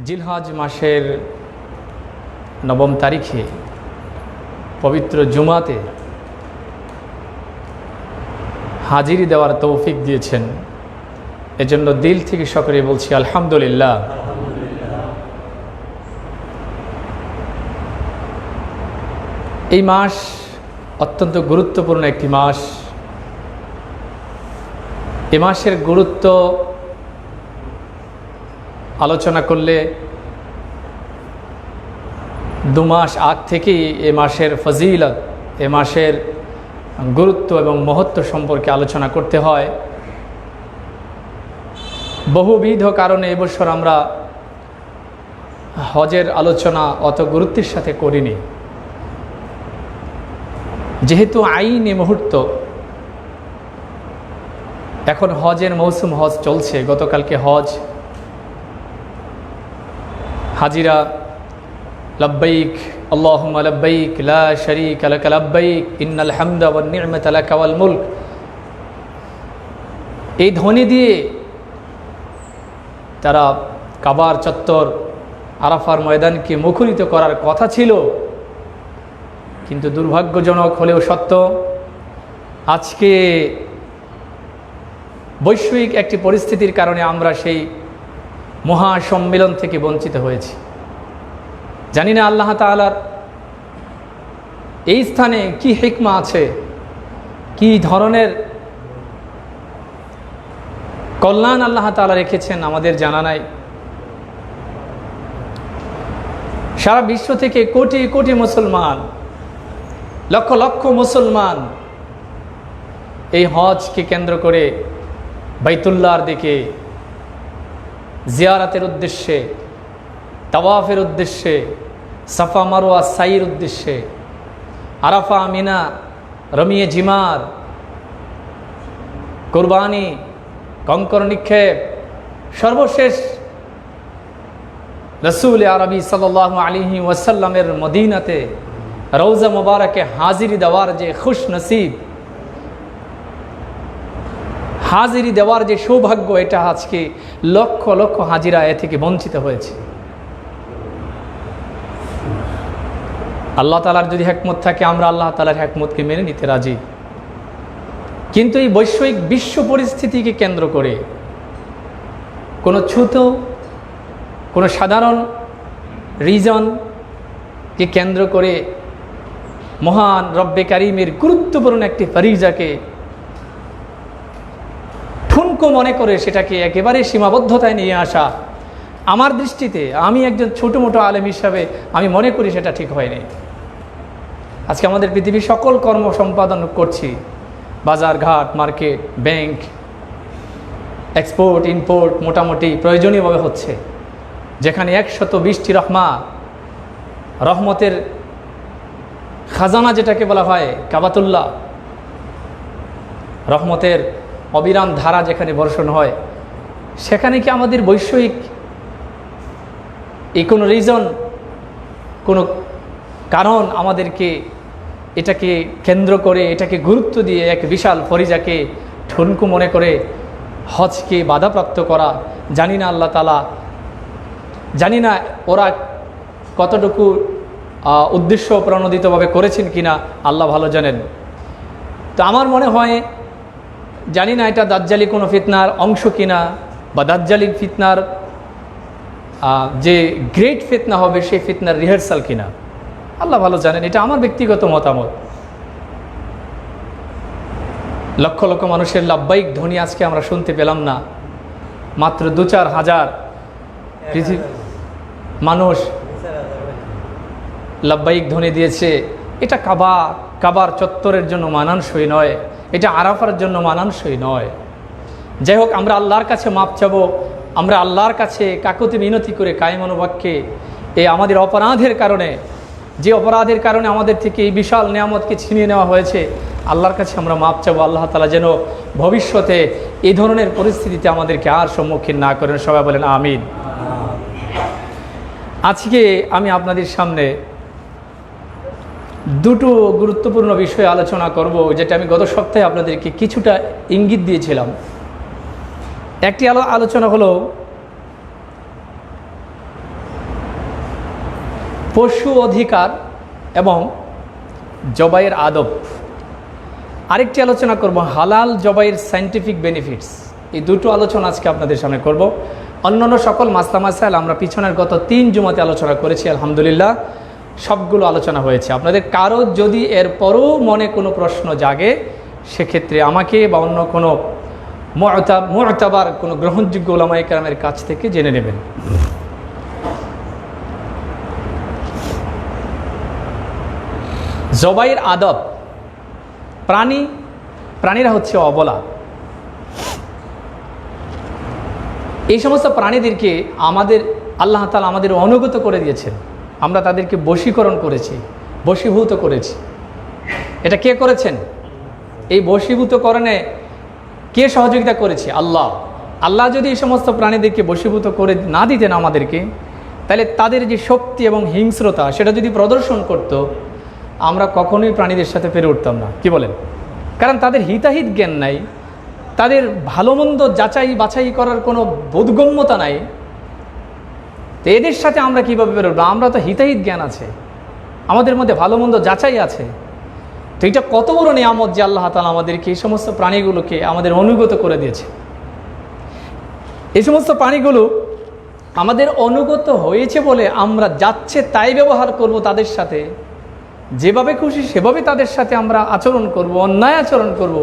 জিলহজ মাসের ৯ম তারিখে পবিত্র জুমাতে হাজিরি দেওয়ার তৌফিক দিয়েছেন। এজন্য দিল থেকে সকলে বলছি আলহামদুলিল্লাহ। এই মাস অত্যন্ত গুরুত্বপূর্ণ একটি মাস। এ মাসের গুরুত্ব আলোচনা করলে 2 মাস আগ থেকেই এ মাসের ফজিলত, এ মাসের গুরুত্ব এবং মহত্ব সম্পর্কে আলোচনা করতে হয়। বহুবিধ কারণে এবছর আমরা হজের আলোচনা অত গুরুত্বের সাথে করিনি, যেহেতু আইনি মুহূর্ত। এখন হজের মৌসুম, হজ চলছে। গতকালকে হজ, হাজিরা লব্বাইক আল্লাহুম্মা লব্বাইক লা শারীকা লাকা লব্বাইক ইন্নাল হামদা ওয়ান নি'মাতা লাকা ওয়াল মুলক, এই ধ্বনি দিয়ে তারা কাবার চত্বর, আরাফার ময়দানকে মুখরিত করার কথা ছিল। কিন্তু দুর্ভাগ্যজনক হলেও সত্য, আজকে বৈশ্বিক একটি পরিস্থিতির কারণে আমরা সেই মহাসম্মেলন থেকে বঞ্চিত হয়েছি। জানি না আল্লাহ তাআলার এই স্থানে কি হিকমা আছে, কি ধরনের কল্যাণ আল্লাহ তাআলা রেখেছেন, আমাদের জানা নাই। সারা বিশ্ব থেকে কোটি কোটি মুসলমান, লক্ষ লক্ষ মুসলমান এই হজকে কেন্দ্র করে বাইতুল্লাহর দিকে জিয়ারাতের উদ্দেশ্যে, তাওয়াফের উদ্দেশ্যে, সাফা মারওয়া সাইর উদ্দেশ্যে, আরাফা মিনা রমিয়ে জিমার, কুরবানি, কঙ্কর নিক্ষেপ, সর্বশেষ রসুল আরবি সাল্লাল্লাহু আলাইহি ওয়াসাল্লামের মদিনাতে রওজা মুবারকে হাজিরি দেওয়ার যে খুশ নসিব, হাজিরি দেওয়ার যে সৌভাগ্য, এটা আজকে লক্ষ লক্ষ হাজিরা এ থেকে বঞ্চিত হয়েছে। আল্লাহ তাআলার যদি হিকমত থাকে, আমরা আল্লাহ তাআলার হিকমতকে মেনে নিতে রাজি। কিন্তু এই বৈশ্বিক বিশ্ব পরিস্থিতিকে কেন্দ্র করে কোনো ছোট, কোনো সাধারণ রিজনকে কেন্দ্র করে মহান রব্বে কারিমের গুরুত্বপূর্ণ একটি ফরিজাকে ঠুনকো মনে করে সেটাকে একেবারে সীমাবদ্ধতায় নিয়ে আসা, আমার দৃষ্টিতে, আমি একজন ছোটো মোটো আলেম হিসাবে আমি মনে করি সেটা ঠিক হয়নি। আজকে আমাদের পৃথিবীর সকল কর্ম সম্পাদন করছি, বাজার ঘাট, মার্কেট, ব্যাংক, এক্সপোর্ট ইম্পোর্ট মোটামুটি প্রয়োজনীয়ভাবে হচ্ছে। যেখানে 120টি রহমতের খাজানা যেটাকে বলা হয়, কাবাতুল্লাহ, রহমতের অবিরাম ধারা যেখানে বর্ষণ হয়, সেখানে কি আমাদের বৈশ্বিক এই কোনো রিজন, কোনো কারণ আমাদেরকে এটাকে কেন্দ্র করে, এটাকে গুরুত্ব দিয়ে এক বিশাল ফরিজাকে ঠুনকো মনে করে হজকে বাধাপ্রাপ্ত করা? জানি না আল্লাহ তাআলা, জানি না ওরা কতটুকু উদ্দেশ্য প্রণোদিতভাবে করেছেন কিনা, আল্লাহ ভালো জানেন। তো আমার মনে হয়, জানি না এটা দাজ্জালি কোনো ফিতনার অংশ কিনা, বা দাজ্জালি ফিতনার যে গ্রেট ফিতনা হবে সেই ফিতনার রিহার্সাল কিনা, আল্লাহ ভালো জানেন। এটা আমার ব্যক্তিগত মতামত। লক্ষ লক্ষ মানুষের লাব্বাইক ধ্বনি আজকে আমরা শুনতে পেলাম না। মাত্র 2-4 হাজার পৃথিবী মানুষ লাব্বাইক ধ্বনি দিয়েছে। এটা কাবার চত্বরের জন্য মানানসই নয়, এটা আরাফার জন্য মানানসই নয়। যাই হোক, আমরা আল্লাহর কাছে মাপ চাবো। আমরা আল্লাহর কাছে কাকুতি মিনতি করে কায়মানুবাক্যে এই আমাদের অপরাধের কারণে, যে অপরাধের কারণে আমাদের থেকে এই বিশাল নিয়ামতকে ছিনিয়ে নেওয়া হয়েছে, আল্লাহর কাছে আমরা মাপ চাবো। আল্লাহ তাআলা যেন ভবিষ্যতে এই ধরনের পরিস্থিতিতে আমাদেরকে আর সম্মুখীন না করেন। সবাই বলেন আমিন। আজকে আমি আপনাদের সামনে দুটো গুরুত্বপূর্ণ বিষয় আলোচনা করব, যেটা আমি গত সপ্তাহে আপনাদেরকে কিছুটা ইঙ্গিত দিয়েছিলাম। একটি আলোচনা হলো পশু অধিকার এবং জবাইয়ের আদব। আরেকটি আলোচনা করব হালাল জবাইয়ের সায়েন্টিফিক বেনিফিটস। এই দুটো আলোচনা আজকে আপনাদের সামনে করব। অন্যান্য সকল মাসলা মাসাইল আমরা পিছনের গত 3 জুমাতে আলোচনা করেছি, আলহামদুলিল্লাহ সবগুলো আলোচনা হয়েছে। আপনাদের কারো যদি এরপরও মনে কোনো প্রশ্ন জাগে, সেক্ষেত্রে আমাকে বা অন্য কোনো মুতাবার কোনো গ্রহণযোগ্য উলামায়ে কেরামের কাছ থেকে জেনে নেবেন। জবাইয়ের আদব। প্রাণীরা হচ্ছে অবলা। এই সমস্ত প্রাণীদেরকে আল্লাহ তাআলা আমাদের অনুগত করে দিয়েছেন। আমরা তাদেরকে বশীকরণ করেছি, বশীভূত করেছি। এটা কে করেছেন? এই বশীভূতকরণে কে সহযোগিতা করেছে? আল্লাহ যদি এই সমস্ত প্রাণীদেরকে বশীভূত করে না দিতেন আমাদেরকে, তাহলে তাদের যে শক্তি এবং হিংস্রতা সেটা যদি প্রদর্শন করত, আমরা কখনোই প্রাণীদের সাথে পেরে উঠতাম না। কি বলেন? কারণ তাদের হিতাহিত জ্ঞান নাই, তাদের ভালো মন্দ যাচাই বাছাই করার কোনো বোধগম্যতা নাই। তো এদের সাথে আমরা কীভাবে পেরে উঠবো? আমরা তো হিতাহিত জ্ঞান আছে, আমাদের মধ্যে ভালো মন্দ যাচাই আছে। তো এটা কত বড় নিয়ামত যে আল্লাহ তাআলা আমাদেরকে এই সমস্ত প্রাণীগুলোকে আমাদের অনুগত করে দিয়েছে। এই সমস্ত প্রাণীগুলো আমাদের অনুগত হয়েছে বলে আমরা যাচ্ছে তাই ব্যবহার করব তাদের সাথে, যেভাবে খুশি সেভাবে তাদের সাথে আমরা আচরণ করব, অন্যায় আচরণ করব।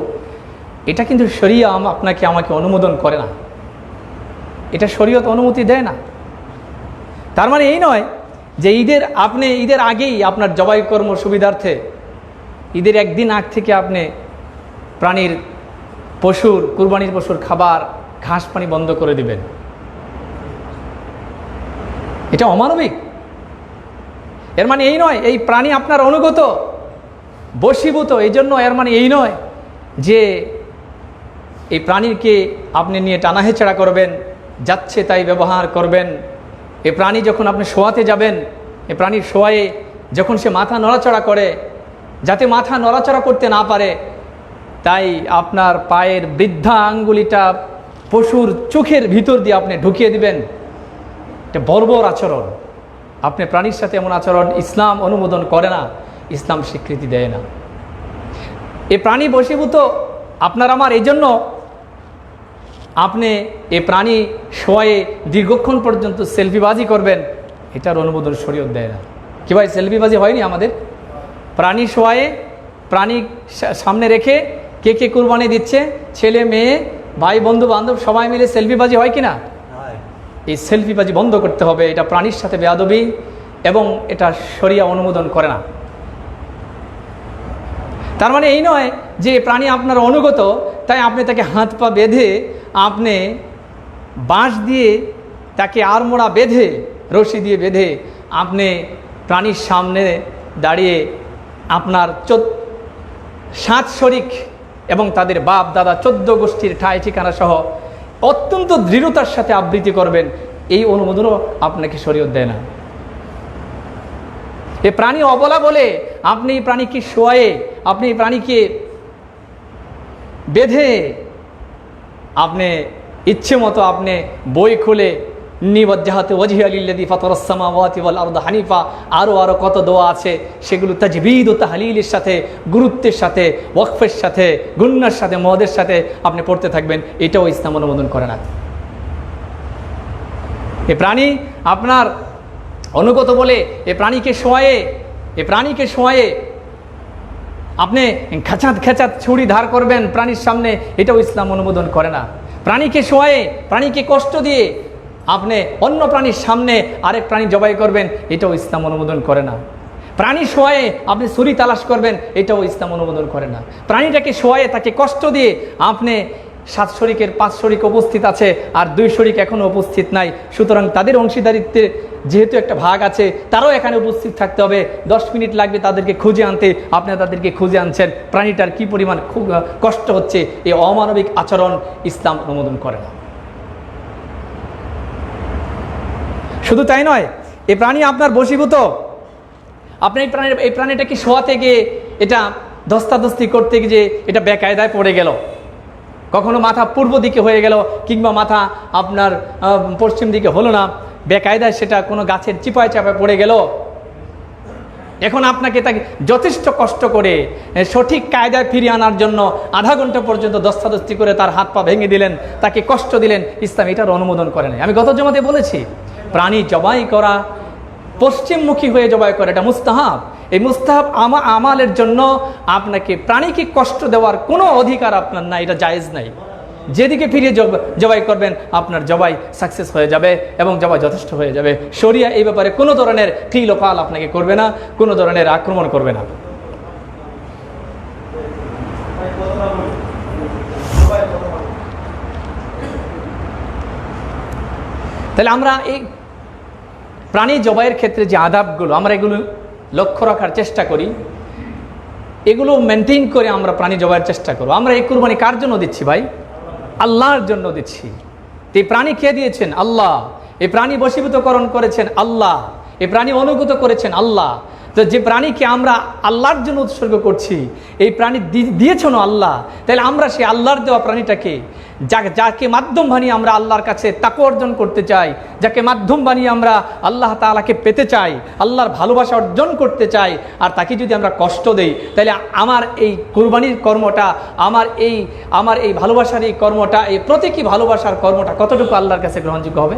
এটা কিন্তু শরিয়া আপনাকে আমাকে অনুমোদন করে না, এটা শরীয়ত অনুমতি দেয় না। তার মানে এই নয় যে ঈদের আগেই আপনার জবাই কর্ম সুবিধার্থে ঈদের একদিন আগ থেকে আপনি কুরবানির পশুর খাবার ঘাস পানি বন্ধ করে দিবেন। এটা অমানবিক। এর মানে এই নয় এই প্রাণী আপনার অনুগত, বশীভূত। এই জন্য এর মানে এই নয় যে এই প্রাণীকে আপনি নিয়ে টানাহেচড়া করবেন, যাচ্ছে তাই ব্যবহার করবেন। এই প্রাণী যখন আপনি শোয়াতে যাবেন, এই প্রাণীর শোয়ায়ে যখন সে মাথা নড়াচড়া করে, যাতে মাথা নড়াচড়া করতে না পারে, তাই আপনার পায়ের বৃদ্ধা আঙ্গুলিটা পশুর চোখের ভিতর দিয়ে আপনি ঢুকিয়ে দিবেন। এটা বর্বর আচরণ। আপনি প্রাণীর সাথে এমন আচরণ ইসলাম অনুমোদন করে না, ইসলাম স্বীকৃতি দেয় না। এই প্রাণী বশীভূত আপনার আমার। এই জন্য আপনি এই প্রাণী শোয়ে দীর্ঘক্ষণ পর্যন্ত সেলফিবাজি করবেন, এটার অনুমোদন শরীয়ত দেয় না। কি ভাই, সেলফিবাজি হয়নি আমাদের? প্রাণী শোয়ে, প্রাণী সামনে রেখে কে কুরবানি দিচ্ছে, ছেলে মেয়ে ভাই বন্ধু বান্ধব সবাই মিলে সেলফিবাজি হয় কি না? এই সেলফিবাজি বন্ধ করতে হবে। এটা প্রাণীর সাথে বেয়াদবি এবং এটা শরিয়া অনুমোদন করে না। তার মানে এই নয় যে প্রাণী আপনার অনুগত তাই আপনি তাকে হাত পা বেঁধে, আপনি বাঁশ দিয়ে তাকে আড়মোড়া বেঁধে, রশি দিয়ে বেঁধে আপনি প্রাণীর সামনে দাঁড়িয়ে আপনার 7 শরিক এবং তাদের বাপ দাদা 14 গোষ্ঠীর ঠাঁই ঠিকানা সহ অত্যন্ত দৃঢ়তার সাথে আবৃত্তি করবেন, এই অনুমোদনও আপনাকে শরীয়ত দেয় না। এই প্রাণী অবলা বলে আপনি প্রাণীকে শোয়ায়ে, আপনি প্রাণীকে বেঁধে আপনি ইচ্ছে মতো আপনি বই খুলে নিবজ্জাহাতে ওয়াজহিয়া লিল্লাযী ফাতারাস সামাওয়াতি ওয়াল আরদা হানিফা, আরও কত দোয়া আছে, সেগুলো তাজবিদ ও তাহলিলের সাথে, গুরুত্বের সাথে, ওয়াকফের সাথে, গুন্নার সাথে, মদের সাথে আপনি পড়তে থাকবেন। এটাও ইসলাম অনুমোদন করে না। এই প্রাণী আপনার অনুগত বলে এই প্রাণীকে শোয়ায়ে আপনি খেচাত ছুরি ধার করবেন প্রাণীর সামনে, এটাও ইসলাম অনুমোদন করে না। প্রাণীকে শোয়ায়ে, প্রাণীকে কষ্ট দিয়ে আপনি অন্য প্রাণীর সামনে আরেক প্রাণী জবাই করবেন, এটাও ইসলাম অনুমোদন করে না। প্রাণী শোয়ায়ে আপনি ছুরি তালাশ করবেন, এটাও ইসলাম অনুমোদন করে না। প্রাণীটাকে শোয়ায়ে তাকে কষ্ট দিয়ে আপনি 7 শরিকের 5 শরিক উপস্থিত আছে আর 2 শরিক এখনও উপস্থিত নাই, সুতরাং তাদের অংশীদারিত্বের যেহেতু একটা ভাগ আছে, তারাও এখানে উপস্থিত থাকতে হবে। 10 মিনিট লাগবে তাদেরকে খুঁজে আনতে, আপনি তাদেরকে খুঁজে আনছেন। প্রাণীটার কি পরিমাণ খুব কষ্ট হচ্ছে, এই অমানবিক আচরণ ইসলাম অনুমোদন করে না। শুধু তাই নয়, এই প্রাণী আপনার বশীভূত। আপনি এই প্রাণীটাকে শোয়াতে গিয়ে, এটা ধস্তাধস্তি করতে গিয়ে এটা বেকায়দায় পড়ে গেল, কখনো মাথা পূর্ব দিকে হয়ে গেল কিংবা মাথা আপনার পশ্চিম দিকে হলো না, বেকায়দায় সেটা কোনো গাছের চিপায় চাপায় পড়ে গেল, এখন আপনাকে তাকে যথেষ্ট কষ্ট করে সঠিক কায়দায় ফিরিয়ে আনার জন্য আধা ঘন্টা পর্যন্ত দস্তাদস্তি করে তার হাত পা ভেঙে দিলেন, তাকে কষ্ট দিলেন, ইসলাম এটার অনুমোদন করে নাই। আমি গত জমাতে বলেছি, প্রাণী জবাই করা, পশ্চিমমুখী হয়ে জবাই করা, এটা মুস্তাহাব। এই মুস্তাহাব আমালের জন্য আপনাকে প্রাণীকে কষ্ট দেওয়ার কোনো অধিকার আপনার নাই, এটা জায়েজ নাই। যেদিকে ফিরিয়ে জবাই করবেন আপনার জবাই সাকসেস হয়ে যাবে এবং জবাই যথেষ্ট হয়ে যাবে। শরিয়া এই ব্যাপারে কোনো ধরনের কিল ও কাল আপনাকে করবে না, কোনো ধরনের আক্রমণ করবে না। তাহলে আমরা এই প্রাণী জবাইয়ের ক্ষেত্রে যে আদাবগুলো, আমরা এগুলো লক্ষ্য রাখার চেষ্টা করি, এগুলো মেনটেন করে আমরা প্রাণী জবাইয়ের চেষ্টা করব। আমরা এই কুরবানি কার জন্য দিচ্ছি ভাই? আল্লাহর জন্য দিচ্ছি। এই প্রাণী কে দিয়েছেন? আল্লাহ। এই প্রাণী বশীভূতকরণ করেছেন আল্লাহ, এই প্রাণী অনুগত করেছেন আল্লাহ। তো যে প্রাণীকে আমরা আল্লাহর জন্য উৎসর্গ করছি, এই প্রাণী দিয়েছেন আল্লাহ, তাহলে আমরা সেই আল্লাহর দেওয়া প্রাণীটাকে, যাকে মাধ্যম বানিয়ে আমরা আল্লাহর কাছে তাকওয়া অর্জন করতে চাই, যাকে মাধ্যম বানিয়ে আমরা আল্লাহ তাআলাকে পেতে চাই, আল্লাহর ভালোবাসা অর্জন করতে চাই, আর তাকে যদি আমরা কষ্ট দেই, তাহলে আমার এই কুরবানির কর্মটা, আমার এই ভালোবাসার এই কর্মটা, এই প্রতীকী ভালোবাসার কর্মটা কতটুকু আল্লাহর কাছে গ্রহণযোগ্য হবে?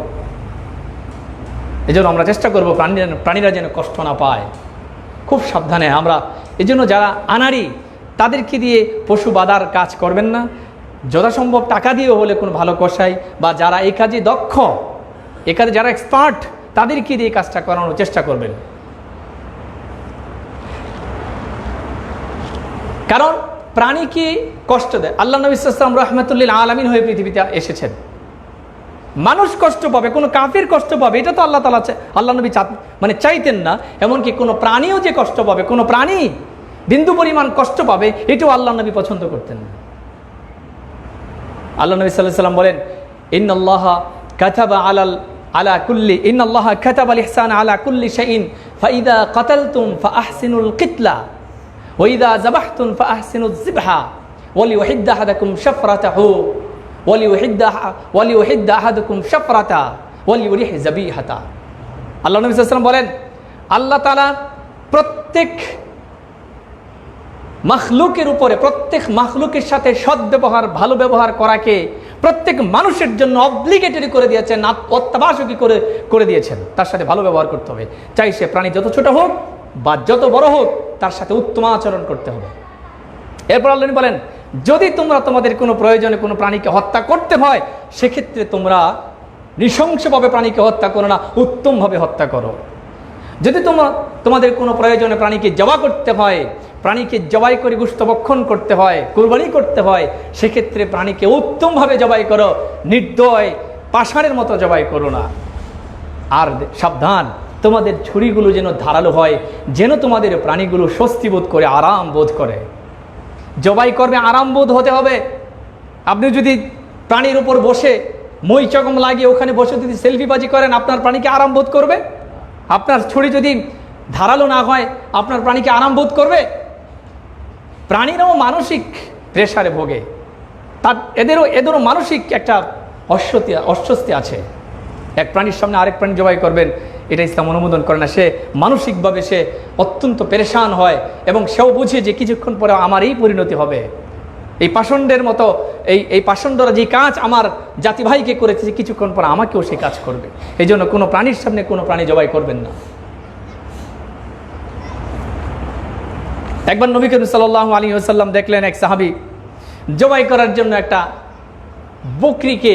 এই জন্য আমরা চেষ্টা করবো প্রাণীরা যেন কষ্ট না পায়। খুব সাবধানে আমরা, এই জন্য যারা আনাড়ি তাদেরকে দিয়ে পশু বাঁধার কাজ করবেন না। যথাসম্ভব টাকা দিয়েও হলে কোনো ভালো কসাই বা যারা এই কাজে দক্ষ, এই কাজে যারা এক্সপার্ট, তাদেরকে দিয়ে কাজটা করানোর চেষ্টা করবেন। কারণ প্রাণীকে কষ্ট দেয়। আল্লাহ নবী সাল্লাল্লাহু আলাইহি ওয়াসাল্লাম রাহমাতুল্লিল আলামিন হয়ে পৃথিবীতে এসেছেন। মানুষ কষ্ট পাবে, কোনো কাফির কষ্ট পাবে, এটা তো আল্লাহ নবী চাইতেন না। এমনকি কোনো প্রাণীও যে কষ্ট পাবে, কোনো প্রাণী বিন্দু পরিমাণ কষ্ট পাবে, এটাও আল্লাহ নবী পছন্দ করতেন না। আল্লাহ নবী সাল্লাল্লাহু আলাইহি ওয়াসাল্লাম বলেন, ইন্নাল্লাহা কাতাবা ইন্নাল্লাহা কাতাবাল ইহসানা আলা কুল্লি শাইইন ফাইদা কাতালতুম ফাআহসিনুল কিতলা ওয়া ইযা যাবাহতুম ফাআহসিনুজ যিবহা ওয়ালিউহিদ্দা আহাদাকুম শাফরাতাহু ওয়ালিউহিদ্দা আহাদাকুম শাফরাতা ওয়ালিউরিহ যাবিহাতা। আল্লাহ নবী সাল্লাল্লাহু আলাইহি ওয়াসাল্লাম বলেন, আল্লাহ তাআলা প্রত্যেক মাখলুকের উপরে, প্রত্যেক মাখলুকের সাথে সদ্ব্যবহার, ভালো ব্যবহার করাকে প্রত্যেক মানুষের জন্য অব্লিগেটরি করে দিয়েছেন, অত্যাবশ্যকী করে দিয়েছেন। তার সাথে ভালো ব্যবহার করতে হবে, চাই সে প্রাণী যত ছোট হোক বা যত বড় হোক, তার সাথে উত্তম আচরণ করতে হবে। এরপর আল্লাহ বলেন, যদি তোমরা তোমাদের কোনো প্রয়োজনে কোনো প্রাণীকে হত্যা করতে হয়, সেক্ষেত্রে তোমরা নৃশংসভাবে প্রাণীকে হত্যা করো না, উত্তমভাবে হত্যা করো। যদি তোমাদের কোনো প্রয়োজনে প্রাণীকে জবা করতে হয়, প্রাণীকে জবাই করে গোশত ভক্ষণ করতে হয়, কুরবানি করতে হয়, সেক্ষেত্রে প্রাণীকে উত্তমভাবে জবাই করো, নির্দয় পাষাণের মতো জবাই করো না। আর সাবধান, তোমাদের ছুরিগুলো যেন ধারালো হয়, যেন তোমাদের প্রাণীগুলো স্বস্তি বোধ করে, আরাম বোধ করে। জবাই করবে আরাম বোধ হতে হবে। আপনি যদি প্রাণীর উপর বসে মই চকম লাগিয়ে ওখানে বসে যদি সেলফিবাজি করেন, আপনার প্রাণীকে আরাম বোধ করবে? আপনার ছুরি যদি ধারালো না হয়, আপনার প্রাণীকে আরাম বোধ করবে? প্রাণীরাও মানসিক প্রেসারে ভোগে, এদেরও মানসিক একটা অস্বস্তি আছে। এক প্রাণীর সামনে আরেক প্রাণী জবাই করবেন, এটা ইসলাম অনুমোদন করে না। সে মানসিকভাবে সে অত্যন্ত পেরেশান হয় এবং সেও বুঝে যে কিছুক্ষণ পরে আমার এই পরিণতি হবে। এই পাষণ্ডের মতো এই পাষণ্ডরা যে কাজ আমার জাতি ভাইকে করেছে, কিছুক্ষণ পর আমাকেও সে কাজ করবে। এই জন্য কোনো প্রাণীর সামনে কোনো প্রাণী জবাই করবেন না। একবার নবী করিম সাল্লাল্লাহু আলাইহি ওয়াসাল্লাম দেখলেন এক সাহাবী জবাই করার জন্য একটা বকরিকে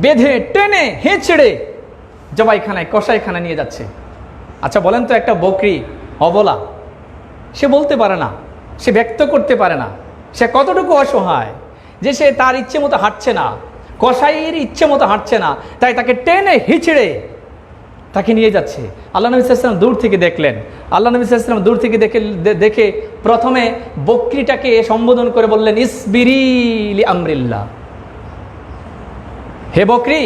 বেঁধে টেনে হেঁচড়ে জবাইখানায়, কসাইখানা নিয়ে যাচ্ছে। আচ্ছা বলেন তো, একটা বকরি অবলা, সে বলতে পারে না, সে ব্যক্ত করতে পারে না, সে কতটুকু অসহায় যে সে তার ইচ্ছে মতো হাঁটছে না, কসাইয়ের ইচ্ছে মতো হাঁটছে না, তাই তাকে টেনে হিঁচড়ে তাকে নিয়ে যাচ্ছে। আল্লাহ নবী সাল্লাল্লাহু আলাইহি ওয়াসাল্লাম দূর থেকে দেখলেন। আল্লাহ নবী সাল্লাল্লাহু আলাইহি ওয়াসাল্লাম দূর থেকে দেখে প্রথমে বকরিটাকে সম্বোধন করে বললেন, ইসবিরি লি আমরিল্লাহ, হে বকরি,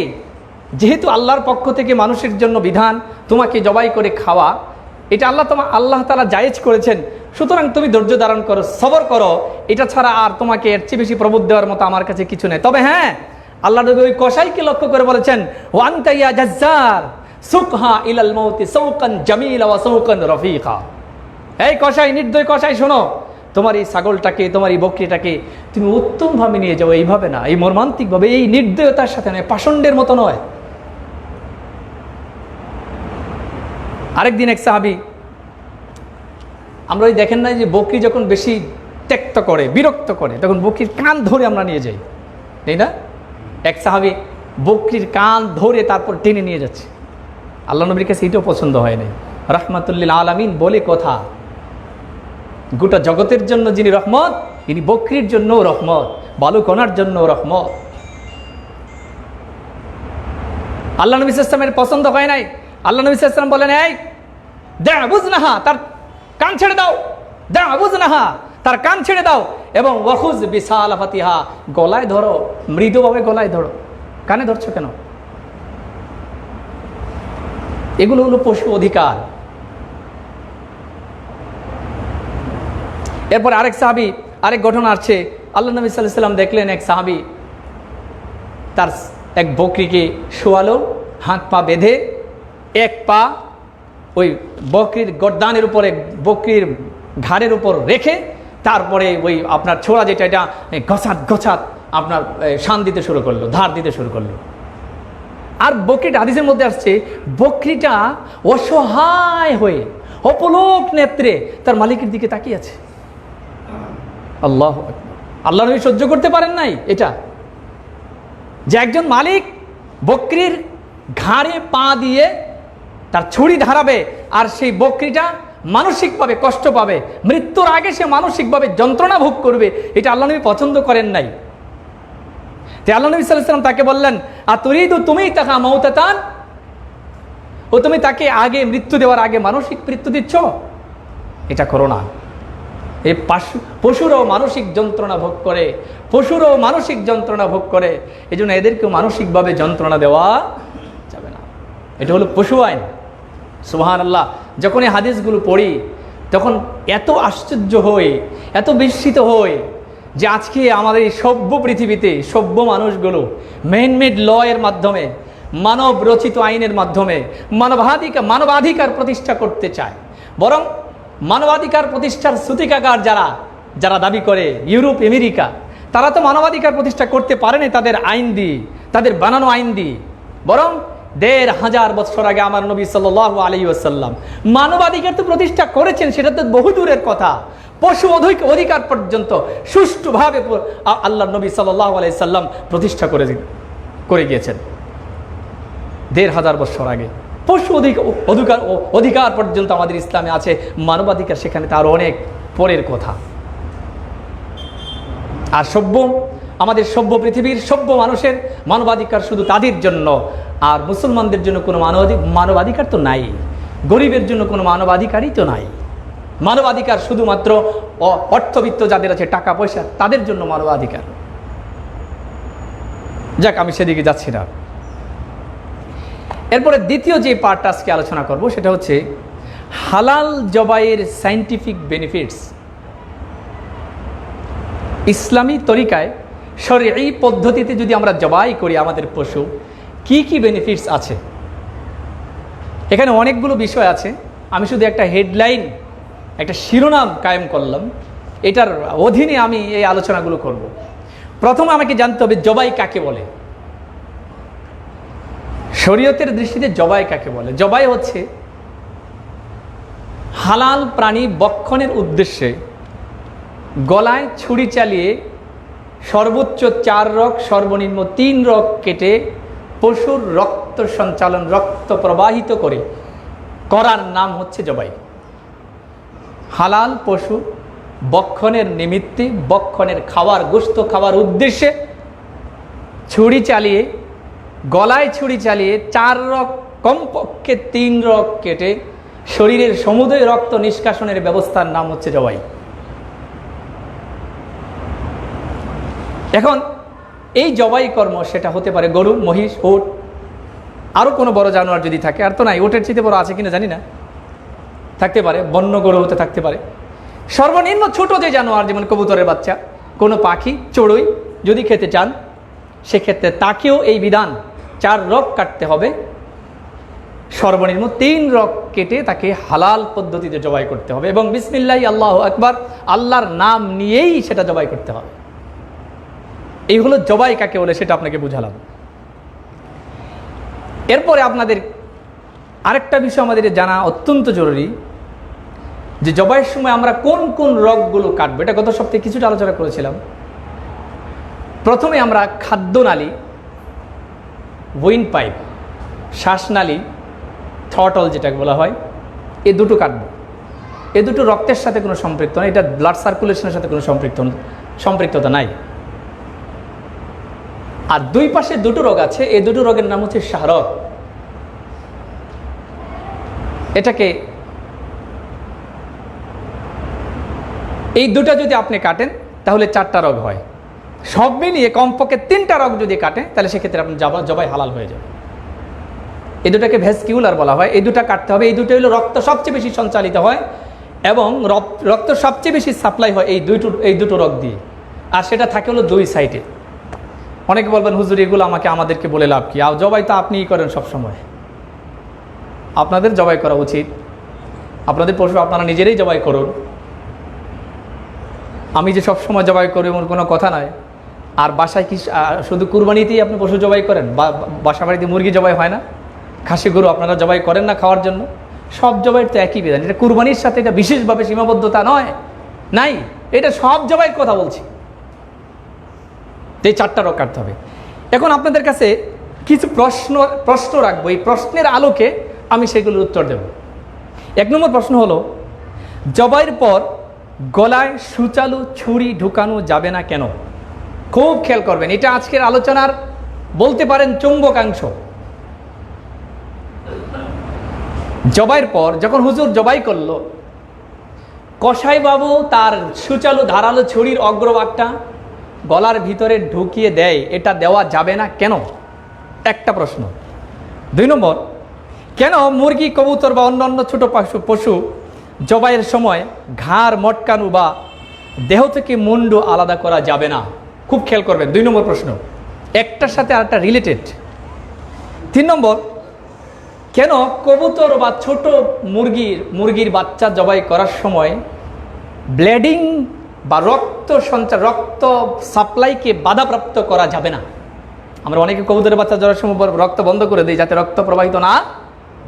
যেহেতু আল্লাহর পক্ষ থেকে মানুষের জন্য বিধান তোমাকে জবাই করে খাওয়া, এটা আল্লাহ তাআলা জায়েজ করেছেন, সুতরাং তুমি ধৈর্য ধারণ করো, সবর করো, এটা ছাড়া আর তোমাকে এর চেয়ে বেশি প্রবোধ দেওয়ার মতো আমার কাছে কিছু নেই। তবে হ্যাঁ, আল্লাহ নবী ওই কসাইকে লক্ষ্য করে বলেছেন, ওয়ান্তা ইয়া জাজ্জার সুকহা ইলাল মাউতি সাওকান জামিলা ওয়া সাওকান রফিকা। এই কসাই, নির্দয় কসাই, শোনো, তোমার এই ছাগলটাকে, তোমার এই বকরিটাকে তুমি উত্তমভাবে নিয়ে যাও, এইভাবে না, এই মর্মান্তিকভাবে, এই নির্দয়তার সাথে নয়, পাষণ্ডের মতো নয়। আরেকদিন এক সাহাবী, আমরা ওই দেখেন না যে বকরি যখন বেশি ত্যক্ত করে, বিরক্ত করে, তখন বকরির কান ধরে আমরা নিয়ে যাই, তাই না? এক সাহাবী বকরির কান ধরে তারপর টেনে নিয়ে যাচ্ছে। আল্লাহ নবীর কাছে এটাও পছন্দ হয় নাই। রাহমাতুল্লিল আলামিন বলে কথা, গোটা জগতের জন্য যিনি রহমত, তিনি বকরির জন্য রহমত, বালুকণার জন্য রহমত। আল্লাহ নবী সাল্লাল্লাহু আলাইহি ওয়াসাল্লামের পছন্দ হয় নাই। আল্লাহ নবী সাল্লাল্লাহু আলাইহি ওয়াসাল্লাম বলেন, এই দা'বুজনাহা, তার কান ছেড়ে দাও, দা'বুজনাহা, তার কান ছেড়ে দাও, এবং ওয়াখুজ বিসালাফাতিহা, গলায় ধরো, মৃদুভাবে গলায় ধরো। কানে ধরছো কেন? এগুলো হলো পশু অধিকার। এরপর আরেক সাহাবী, আরেক ঘটনা আসছে, আল্লাহ নবী সাল্লাল্লাহু আলাইহি ওয়াসাল্লাম দেখলেন এক সাহাবী তার এক বকরিকে শোয়ালো, হাত পা বেঁধে, এক পা ওই বকরির গর্দানের উপরে, বকরির ঘাড়ের উপর রেখে, তারপরে ওই আপনার ছোড়া যেটা, এটা গছাত গছাত আপনার শান দিতে শুরু করলো, ধার দিতে শুরু করলো। আর বকরিটা, হাদিসের মধ্যে আসছে, বকরিটা অসহায় হয়ে অপলক নেত্রে তার মালিকের দিকে তাকিয়ে আছে। আল্লাহু আকবার। আল্লাহ নবী সহ্য করতে পারেন নাই এটা, যে একজন মালিক বকরির ঘাড়ে পা দিয়ে তার ছুরি ধারাবে, আর সেই বকরিটা মানসিকভাবে কষ্ট পাবে, মৃত্যুর আগে সে মানসিকভাবে যন্ত্রণা ভোগ করবে, এটা আল্লাহ নবী পছন্দ করেন নাই। তাই আল্লাহ নবী সাল্লাল্লাহু আলাইহি ওয়াসাল্লাম তাকে বললেন, আতুরিদু তুমি তাকা মাউতাতান, ও তুমি তাকে আগে মৃত্যু দেওয়ার আগে মানসিক মৃত্যু দিচ্ছ, এটা করো না। এই পশুরাও মানসিক যন্ত্রণা ভোগ করে, পশুরাও মানসিক যন্ত্রণা ভোগ করে, এই জন্য এদেরকেও মানসিকভাবে যন্ত্রণা দেওয়া যাবে না। এটা হলো পশু আইন। সুবহানাল্লাহ। যখন এই হাদিসগুলো পড়ি তখন এত আশ্চর্য হই, এত বিস্মিত হই, যে আজকে আমাদের এই সভ্য পৃথিবীতে সভ্য মানুষগুলো ম্যানমেড ল এর মাধ্যমে, মানব রচিত আইনের মাধ্যমে মানবাধিকার প্রতিষ্ঠা করতে চায়। বরং মানবাধিকার প্রতিষ্ঠার সূতিকাগার যারা দাবি করে, ইউরোপ, আমেরিকা, তারা তো মানবাধিকার প্রতিষ্ঠা করতে পারেনি তাদের আইন দিয়ে, তাদের বানানো আইন দিয়ে। বরং ১৫০০ বছর আগে আমার নবী সাল্লাল্লাহু আলাইহি ওয়াসাল্লাম মানবাধিকার তো প্রতিষ্ঠা করেছেন, সেটা তো বহু দূরের কথা। পশু অধিকার পর্যন্ত সুষ্ঠুভাবে আল্লাহ নবী সাল্লাল্লাহু আলাইহি সাল্লাম প্রতিষ্ঠা করে গিয়েছেন ১৫০০ বছর আগে। পশু অধিকার পর্যন্ত আমাদের ইসলামে আছে, মানবাধিকার সেখানে তার অনেক পরের কথা। আর আমাদের সভ্য পৃথিবীর সভ্য মানুষের মানবাধিকার শুধু তাদের জন্য, আর মুসলমানদের জন্য কোনো মানবাধিকার তো নাই, গরিবের জন্য কোনো মানবাধিকারই তো নাই। মানবাধিকার শুধুমাত্র অর্থবিত্ত যাদের আছে, টাকা পয়সা, তাদের জন্য মানবাধিকার। যাক, আমি সেদিকে যাচ্ছি না। এরপরে দ্বিতীয় যে পার্টটা আজকে আলোচনা করব সেটা হচ্ছে হালাল জবাইয়ের সায়েন্টিফিক বেনিফিটস। ইসলামী তরিকায়, শরঈ পদ্ধতিতে যদি আমরা জবাই করি আমাদের পশু, কি কি বেনিফিটস আছে। এখানে অনেকগুলো বিষয় আছে, আমি শুধু একটা হেডলাইন, একটা শিরোনাম কায়েম করলাম, এটার অধীনে আমি এই আলোচনাগুলো করব। প্রথমে আমাকে জানতে হবে জবাই কাকে বলে। শরীয়তের দৃষ্টিতে জবাই কাকে বলে? জবাই হচ্ছে হালাল প্রাণী বক্ষণের উদ্দেশ্যে গলায় ছুরি চালিয়ে সর্বোচ্চ 4 রগ, সর্বনিম্ন 3 রগ কেটে পশুর রক্ত সঞ্চালন, রক্ত প্রবাহিত করার নাম হচ্ছে জবাই। হালাল পশু বক্ষণের নিমিত্তে, বক্ষণের খাওয়ার, গোশত খাওয়ার উদ্দেশ্যে ছুরি চালিয়ে, গলায় ছুরি চালিয়ে 4 রগ, কমপক্ষে 3 রগ কেটে শরীরের সমুদয় রক্ত নিষ্কাশনের ব্যবস্থার নাম হচ্ছে জবাই। এখন এই জবাই কর্ম সেটা হতে পারে গরু, মহিষ, উট, আরও কোনো বড় জানোয়ার যদি থাকে, আর তো নাই, ওটের চেয়ে বড় আছে কিনা জানি না, থাকতে পারে, বন্য গরু হতে থাকতে পারে। সর্বনিম্ন ছোট যে জানোয়ার, যেমন কবুতরের বাচ্চা, কোনো পাখি, চড়ুই যদি খেতে চান, সেক্ষেত্রে তাকেও এই বিধান 4 রগ কাটতে হবে, সর্বনিম্ন 3 রগ কেটে তাকে হালাল পদ্ধতিতে জবাই করতে হবে এবং বিসমিল্লাহি আল্লাহু আকবার, আল্লাহর নাম নিয়েই সেটা জবাই করতে হবে। এই হলো জবাই কাকে বলে সেটা আপনাকে বুঝালাম। এরপরে আপনাদের আরেকটা বিষয় আমাদের জানা অত্যন্ত জরুরি যে জবাইয়ের সময় আমরা কোন কোন রগগুলো কাটবো। এটা গত সপ্তাহে কিছুটা আলোচনা করেছিলাম। প্রথমে আমরা খাদ্যনালী, উইন্ড পাইপ, শ্বাসনালী, থ্রটল যেটাকে বলা হয়, এই দুটো কাটবো। এই দুটো রক্তের সাথে কোনো সম্পৃক্ত না, এটা ব্লাড সার্কুলেশনের সাথে কোনো সম্পৃক্ততা নাই। আর দুই পাশে দুটো রগ আছে, এই দুটো রগের নাম হচ্ছে শাহরগ। এটাকে এই দুটা যদি আপনি কাটেন তাহলে 4টা রগ হয়। সব মিলিয়ে কমপক্ষে 3টা রগ যদি কাটে তাহলে সেক্ষেত্রে আপনি জবাই হালাল হয়ে যাবে। এই দুটাকে ভেসকিউলার বলা হয়। এই দুটা কাটতে হবে। এই দুটো হলো রক্ত সবচেয়ে বেশি সঞ্চালিত হয় এবং রক্ত সবচেয়ে বেশি সাপ্লাই হয় এই দুটো রগ দিয়ে। আর সেটা থাকে হলো 2 সাইডে। অনেকে বলবেন হুজুর এগুলো আমাদেরকে বলে লাভ কি? জবাই তো আপনিই করেন সবসময়। আপনাদের জবাই করা উচিত। আপনাদের পশু আপনারা নিজেরাই জবাই করুন। আমি যে সব সময় জবাই করি এমন কোনো কথা নয়। আর বাসায় কি শুধু কুরবানিতেই আপনি পশু জবাই করেন? বাসা বাড়িতে মুরগি জবাই হয় না? খাসি গরু আপনারা জবাই করেন না খাওয়ার জন্য? সব জবাইয়ের তো একই বিধান। এটা কুরবানির সাথে এটা বিশেষভাবে সীমাবদ্ধতা নয়, নাই। এটা সব জবাইয়ের কথা বলছি। এই 4টা রগ কাটতে হবে। এখন আপনাদের কাছে কিছু প্রশ্ন রাখবো। এই প্রশ্নের আলোকে আমি সেগুলোর উত্তর দেব। 1 নম্বর প্রশ্ন হলো, জবাইয়ের পর গলায় সুচালু ছুরি ঢুকানো যাবে না কেন? খুব খেয়াল করবেন, এটা আজকের আলোচনার বলতে পারেন চুম্বকাংশ। জবাইয়ের পর যখন হুজুর জবাই করলো, কসাই বাবু তার সুচালু ধারালো ছুরির অগ্রভাগটা গলার ভিতরে ঢুকিয়ে দেয়, এটা দেওয়া যাবে না কেন? একটা প্রশ্ন। 2 নম্বর, কেন মুরগি, কবুতর বা অন্যান্য ছোট পশু জবাইয়ের সময় ঘাড় মটকানো বা দেহ থেকে মুন্ডু আলাদা করা যাবে না? খুব খেয়াল করবেন। 2 নম্বর প্রশ্ন, একটার সাথে আরেকটা রিলেটেড। 3 নম্বর, কেন কবুতর বা ছোট মুরগির বাচ্চা জবাই করার সময় ব্লিডিং বা রক্ত সাপ্লাইকে বাধাপ্রাপ্ত করা যাবে না? আমরা অনেকে কবুতরের বাচ্চা জবাইয়ের সময় রক্ত বন্ধ করে দিই যাতে রক্ত প্রবাহিত না।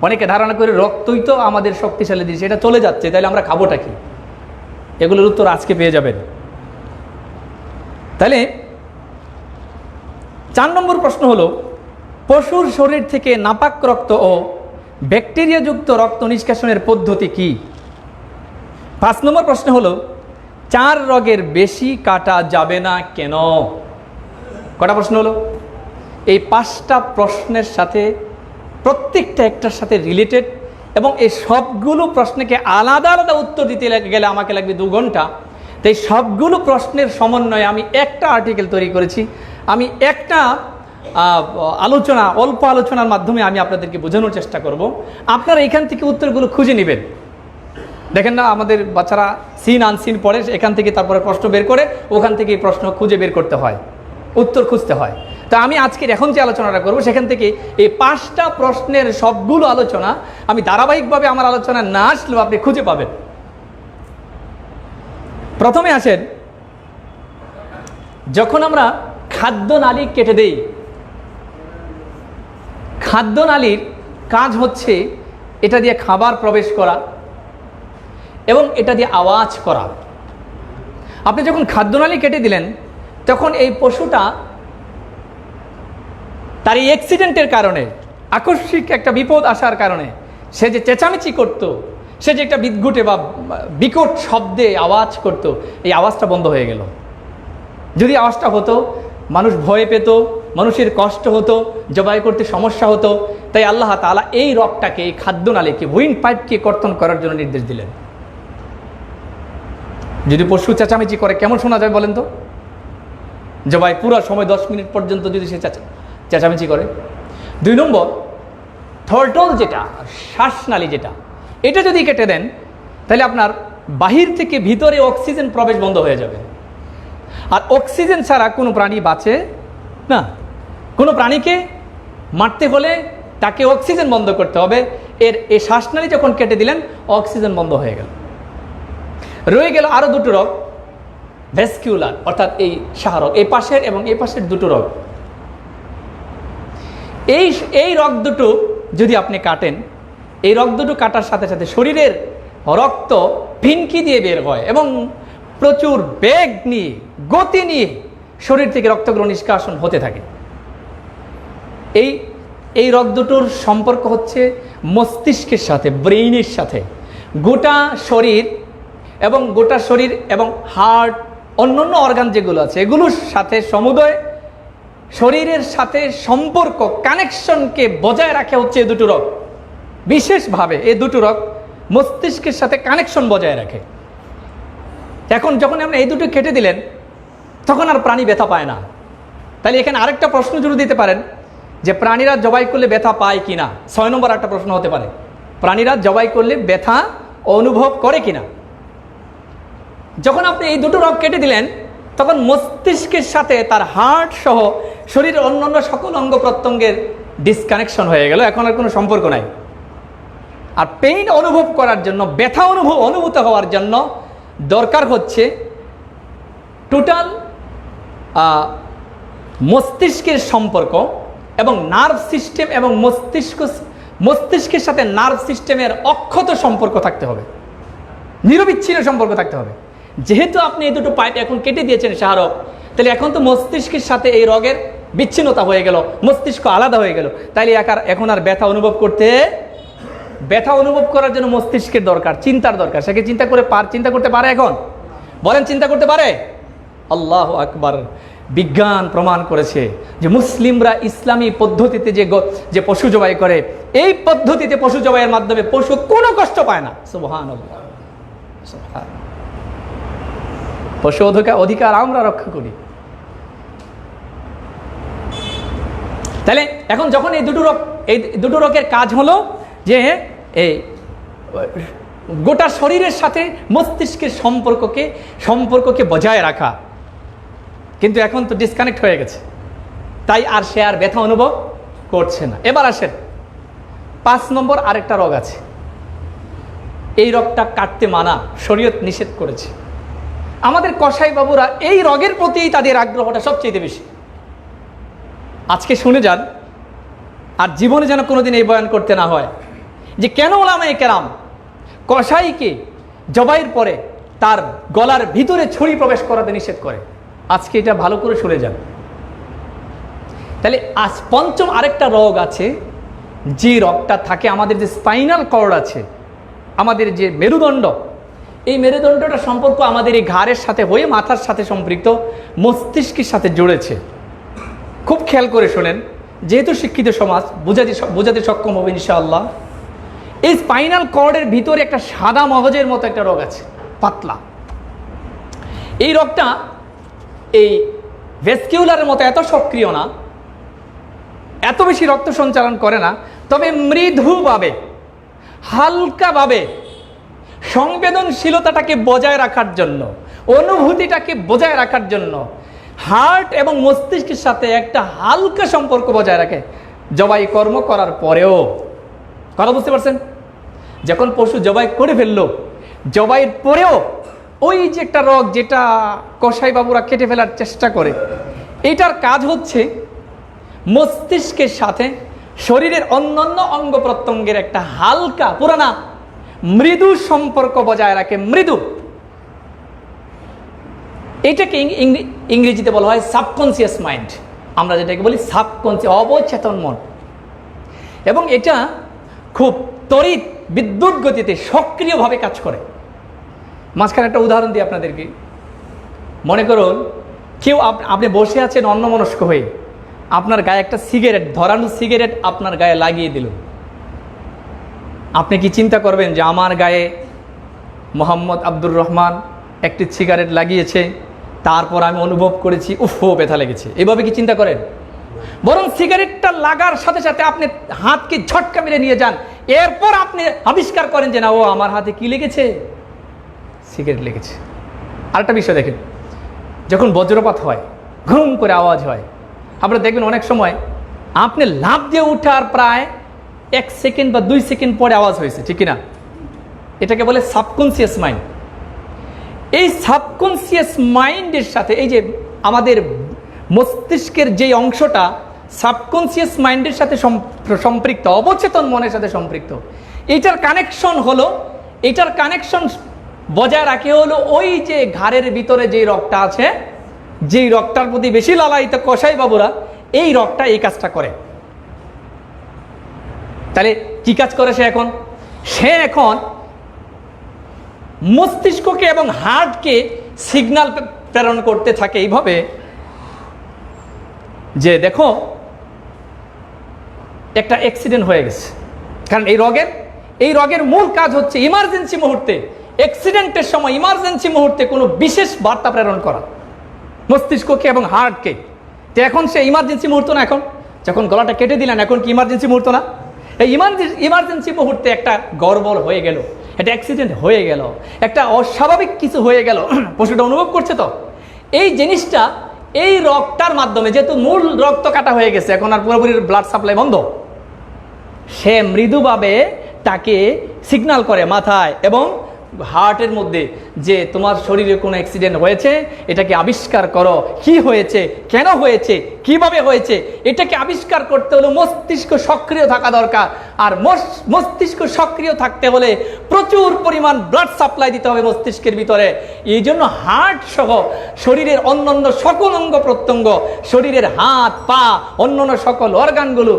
অনেকে ধারণা করে রক্তই তো আমাদের শক্তিশালী দিচ্ছে, এটা চলে যাচ্ছে, তাহলে আমরা খাবোটা কি? এগুলোর উত্তর আজকে পেয়ে যাবেন। তাহলে 4 নম্বর প্রশ্ন হলো, পশুর শরীর থেকে নাপাক রক্ত ও ব্যাকটেরিয়াযুক্ত রক্ত নিষ্কাশনের পদ্ধতি কি? 5 নম্বর প্রশ্ন হলো, 4 রগের বেশি কাটা যাবে না কেন? কটা প্রশ্ন হলো? এই 5টা প্রশ্নের সাথে প্রত্যেকটা একটার সাথে রিলেটেড এবং এই সবগুলো প্রশ্নকে আলাদা আলাদা উত্তর দিতে গেলে আমাকে লাগবে 2 ঘন্টা। তাই সবগুলো প্রশ্নের সমন্বয়ে আমি একটা আর্টিকেল তৈরি করেছি। আমি একটা অল্প আলোচনার মাধ্যমে আমি আপনাদেরকে বোঝানোর চেষ্টা করব। আপনারা এখান থেকে উত্তরগুলো খুঁজে নেবেন। দেখেন না, আমাদের বাচ্চারা সিন আনসিন পড়ে, এখান থেকে তারপরে প্রশ্ন বের করে ওখান থেকে প্রশ্ন খুঁজে বের করতে হয়, উত্তর খুঁজতে হয়। তা আমি আজকের এখন যে আলোচনাটা করব সেখান থেকে এই 5টা প্রশ্নের সবগুলো আলোচনা আমি ধারাবাহিকভাবে আমার আলোচনা না আসলেও আপনি খুঁজে পাবেন। প্রথমে আসেন, যখন আমরা খাদ্যনালী কেটে দেই, খাদ্যনালীর কাজ হচ্ছে এটা দিয়ে খাবার প্রবেশ করা এবং এটা দিয়ে আওয়াজ করা। আপনি যখন খাদ্যনালী কেটে দিলেন তখন এই পশুটা তার এই অ্যাক্সিডেন্টের কারণে, আকস্মিক একটা বিপদ আসার কারণে সে যে চেঁচামেচি করত, সে যে একটা বিদ্ঘুটে বা বিকট শব্দে আওয়াজ করত, এই আওয়াজটা বন্ধ হয়ে গেল। যদি আওয়াজটা হতো মানুষ ভয় পেত, মানুষের কষ্ট হতো, জবাই করতে সমস্যা হতো। তাই আল্লাহ তাআলা এই রগটাকে, এই খাদ্যনালীকে, উইন্ড পাইপকে কর্তন করার জন্য নির্দেশ দিলেন। যদি পশু চেঁচামেচি করে কেমন শোনা যায় বলেন তো? জবাই পুরো সময় 10 মিনিট পর্যন্ত যদি সে চেঁচামেচি করে। 2 নম্বর, থ্রটল যেটা, শ্বাসনালী যেটা, এটা যদি কেটে দেন তাহলে আপনার বাহির থেকে ভিতরে অক্সিজেন প্রবেশ বন্ধ হয়ে যাবে। আর অক্সিজেন ছাড়া কোনো প্রাণী বাঁচে না। কোনো প্রাণীকে মারতে হলে তাকে অক্সিজেন বন্ধ করতে হবে, এই শ্বাসনালী যখন কেটে দিলেন, অক্সিজেন বন্ধ হয়ে গেল। রয়ে গেল আরো দুটো রগ, ভেস্কিউলার, অর্থাৎ এই শাহরগ, এই পাশের এবং এই পাশের দুটো রগ। এই রগ দুটো যদি আপনি কাটেন, এই রগ দুটো কাটার সাথে সাথে শরীরের রক্ত ফিনকি দিয়ে বের হয় এবং প্রচুর বেগ নিয়ে, গতি নিয়ে শরীর থেকে রক্তগুলো নিষ্কাশন হতে থাকে। এই রগ দুটোর সম্পর্ক হচ্ছে মস্তিষ্কের সাথে, ব্রেইনের সাথে। গোটা শরীর এবং হার্ট, অন্যান্য অর্গান যেগুলো আছে এগুলোর সাথে সমুদয় শরীরের সাথে সম্পর্ক, কানেকশনকে বজায় রাখে হচ্ছে এই দুটো রগ। বিশেষভাবে এই দুটো রগ মস্তিষ্কের সাথে কানেকশন বজায় রাখে। এখন যখন আপনি এই দুটো কেটে দিলেন, তখন আর প্রাণী ব্যথা পায় না। তাহলে এখানে আরেকটা প্রশ্ন জুড়ে দিতে পারেন যে প্রাণীরা জবাই করলে ব্যথা পায় কিনা। 6 নম্বর একটা প্রশ্ন হতে পারে, প্রাণীরা জবাই করলে ব্যথা অনুভব করে কিনা। যখন আপনি এই দুটো রগ কেটে দিলেন, তখন মস্তিষ্কের সাথে তার হার্ট সহ শরীরের অন্যান্য সকল অঙ্গ প্রত্যঙ্গের ডিসকানেকশন হয়ে গেল, এখন আর কোনো সম্পর্ক নাই। আর পেইন অনুভব করার জন্য, ব্যথা অনুভূত হওয়ার জন্য দরকার হচ্ছে টোটাল মস্তিষ্কের সম্পর্ক এবং নার্ভ সিস্টেম এবং মস্তিষ্কের সাথে নার্ভ সিস্টেমের অক্ষত সম্পর্ক থাকতে হবে, নিরবিচ্ছিন্ন সম্পর্ক থাকতে হবে। যেহেতু আপনি এই দুটো পাইপ এখন কেটে দিয়েছেন শাহরগ, তাহলে এখন তো মস্তিষ্কের সাথে এই রগের বিচ্ছিন্নতা হয়ে গেল, মস্তিষ্ক আলাদা হয়ে গেল। তাইলে এখন আর ব্যথা অনুভব করার জন্য মস্তিষ্কের দরকার, চিন্তার দরকার। সে কি চিন্তা করতে পারে? এখন বলেন, চিন্তা করতে পারে? আল্লাহু আকবার। বিজ্ঞান প্রমাণ করেছে যে মুসলিমরা ইসলামী পদ্ধতিতে যে পশু জবাই করে, এই পদ্ধতিতে পশু জবাইয়ের মাধ্যমে পশু কোনো কষ্ট পায় না। সুবহানাল্লাহ। পশু অধিকার আমরা রক্ষা করি। তাহলে এখন যখন এই দুটো রগের কাজ হলো যে এই গোটা শরীরের সাথে মস্তিষ্কের সম্পর্ককে বজায় রাখা, কিন্তু এখন তো ডিসকানেক্ট হয়ে গেছে, তাই আর সে আর ব্যথা অনুভব করছে না। এবার আসেন 5 নম্বর আরেকটা রগ আছে, এই রগটা কাটতে মানা, শরীয়ত নিষেধ করেছে। আমাদের কসাই বাবুরা এই রগের প্রতি তাদের আগ্রহটা সবচেয়ে বেশি। আজকে শুনে যান, আর জীবনে যেন কোনোদিন এই বয়ান করতে না হয় যে কেন ওলামায়ে কেরাম কসাইকে জবাইয়ের পরে তার গলার ভিতরে ছুরি প্রবেশ করাতে নিষেধ করে। আজকে এটা ভালো করে শুনে যান। তাহলে আজ 5ম আরেকটা রগ আছে, যে রগটা থাকে আমাদের যে স্পাইনাল কর্ড আছে, আমাদের যে মেরুদণ্ড, এই মেরুদণ্ডটা সম্পর্ক আমাদের এই ঘাড়ের সাথে হয়ে মাথার সাথে সম্পৃক্ত, মস্তিষ্কের সাথে জুড়েছে। খুব খেয়াল করে শোনেন, যেহেতু শিক্ষিত সমাজ বোঝাতে সক্ষম হবে ইনশাআল্লাহ। এই স্পাইনাল কর্ডের ভিতরে একটা সাদা মগজের মতো একটা রগ আছে, পাতলা। এই রগটা এই ভেস্কিউলারের মতো এত সক্রিয় না, এত বেশি রক্ত সঞ্চালন করে না, তবে মৃদুভাবে, হালকাভাবে সংবেদনশীলতাটাকে বজায় রাখার জন্য, অনুভূতিটাকে বজায় রাখার জন্য হার্ট এবং মস্তিষ্কের সাথে একটা হালকা সম্পর্ক বজায় রাখে জবাই কর্ম করার পরেও। কথা বুঝতে পারছেন? যখন পশু জবাই করে ফেললো, জবাইয়ের পরেও ওই যে একটা রগ যেটা কসাই বাবুরা কেটে ফেলার চেষ্টা করে, এইটার কাজ হচ্ছে মস্তিষ্কের সাথে শরীরের অন্যান্য অঙ্গ প্রত্যঙ্গের একটা হালকা, পুরানা মৃদু সম্পর্ক বজায় রাখে। মৃদু, এটাকে ইংরেজিতে বলা হয় সাবকনসিয়াস মাইন্ড, আমরা যেটাকে বলি সাবকনসিয়াস, অবচেতন মন। এবং এটা খুব তড়িৎ বিদ্যুৎ গতিতে সক্রিয়ভাবে কাজ করে। মাঝখানে একটা উদাহরণ দিই আপনাদেরকে। মনে করুন কেউ আপনি বসে আছেন অন্যমনস্ক হয়ে, আপনার গায়ে একটা সিগারেট, ধরানো সিগারেট আপনার গায়ে লাগিয়ে দিল। আপনি কি চিন্তা করবেন যে আমার গায়ে মোহাম্মদ আব্দুর রহমান একটি সিগারেট লাগিয়েছে, তারপর আমি অনুভব করেছি উফো ব্যথা লেগেছে? এভাবে কি চিন্তা করেন? বরং সিগারেটটা লাগার সাথে সাথে আপনি হাতকে ঝটকা মেরে নিয়ে যান, এরপর আপনি আবিষ্কার করেন যে না, ও আমার হাতে কি লেগেছে? সিগারেট লেগেছে। আরেকটা বিষয় দেখেন, যখন বজ্রপাত হয়, ঘুম করে আওয়াজ হয়, আপনারা দেখবেন অনেক সময় আপনি লাফ দিয়ে উঠার প্রায় 1 সেকেন্ড বা 2 সেকেন্ড পরে আওয়াজ হয়েছে, ঠিক কিনা? এটাকে বলে সাবকনসিয়াস মাইন্ড। এই সাবকনসিয়াস মাইন্ডের সাথে এই যে আমাদের মস্তিষ্কের যে অংশটা সাবকনসিয়াস মাইন্ডের সাথে সম্পৃক্ত, অবচেতন মনের সাথে সম্পৃক্ত, এইটার কানেকশন হলো, এটার কানেকশন বজায় রাখে হলো ওই যে ঘাড়ের ভিতরে যেই রগটা আছে, যেই রগটার প্রতি বেশি লালায়িত কসাই বাবুরা, এই রগটা এই কাজটা করে। তাহলে কি কাজ করে সে এখন মস্তিষ্ককে এবং হার্টকে সিগন্যাল প্রেরণ করতে থাকে এইভাবে যে দেখো একটা অ্যাক্সিডেন্ট হয়ে গেছে। কারণ এই রোগের মূল কাজ হচ্ছে ইমার্জেন্সি মুহূর্তে, অ্যাক্সিডেন্টের সময় ইমার্জেন্সি মুহূর্তে কোনো বিশেষ বার্তা প্রেরণ করা মস্তিষ্ককে এবং হার্টকে। তো এখন সে ইমার্জেন্সি মুহূর্ত না, এখন যখন গলাটা কেটে দিলেন এখন কি ইমার্জেন্সি মুহূর্ত না? এই ইমার্জেন্সি মুহূর্তে একটা গড়বড় হয়ে গেল, একটা অ্যাক্সিডেন্ট হয়ে গেল, একটা অস্বাভাবিক কিছু হয়ে গেল, পশুটা অনুভব করছে। তো এই জিনিসটা এই রক্তটার মাধ্যমে, যেহেতু মূল রক্ত কাটা হয়ে গেছে, এখন আর পুরোপুরি ব্লাড সাপ্লাই বন্ধ, সে মৃদুভাবে তাকে সিগন্যাল করে মাথায় এবং হার্টের মধ্যে যে তোমার শরীরে কোনো অ্যাক্সিডেন্ট হয়েছে, এটাকে আবিষ্কার করো, কি হয়েছে, কেন হয়েছে, কিভাবে হয়েছে। এটাকে আবিষ্কার করতে হলে মস্তিষ্ক সক্রিয় থাকা দরকার। আর মস্তিষ্ক সক্রিয় থাকতে হলে প্রচুর পরিমাণ ব্লাড সাপ্লাই দিতে হবে মস্তিষ্কের ভিতরে। এই জন্য হার্ট সহ শরীরের অন্যান্য সকল অঙ্গ প্রত্যঙ্গ, শরীরের হাত পা অন্যান্য সকল অর্গানগুলো